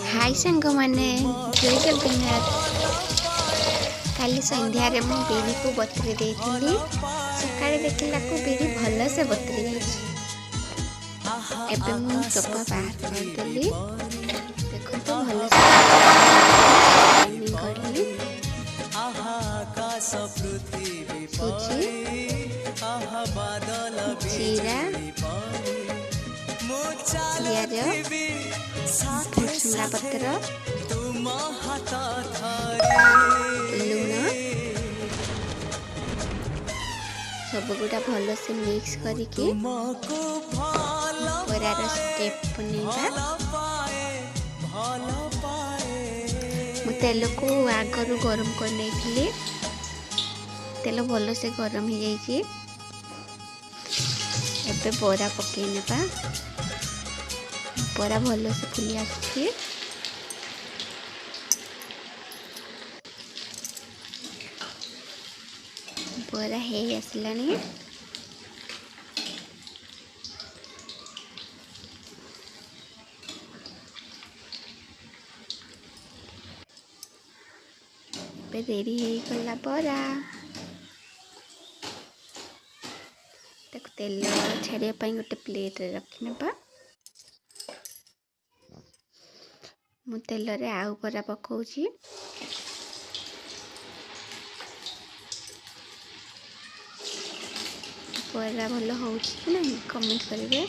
हाय सांग मैंने जोईल दिन रात काली संध्यारे मु बिरी को बतरी देइथिली सकाळे देखिला को बिरी भल से बतरी जाइछि एबे मु चोपा बाहर कर देली देखो तो भल से करली सुजी जीरा पियाज भुसुंगा पत्र लुण सब गुड़ा भल से मिक्स करके बरार स्टेप बनेगा। मु तेल को आगरू गरम कर नहीं तेल भल से गरम हो जाइए एबे बरा पकई नेबा बरा भल से फुली आसुची बरा हे आसलानी रेडी हो गला बरा तेल छाड़िया गोटे प्लेट रे रखी नेबा मु तेल रे आउ बरा पकाउची बरा भल होउची कि नहीं कमेंट करेंगे।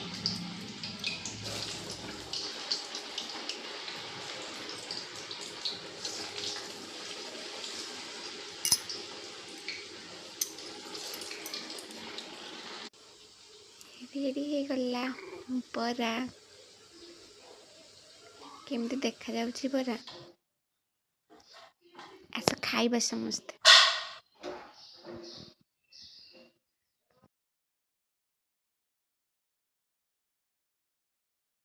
रेडी हो गला बरा केमती देखा जाउची बरा आस खाइबा समस्ते।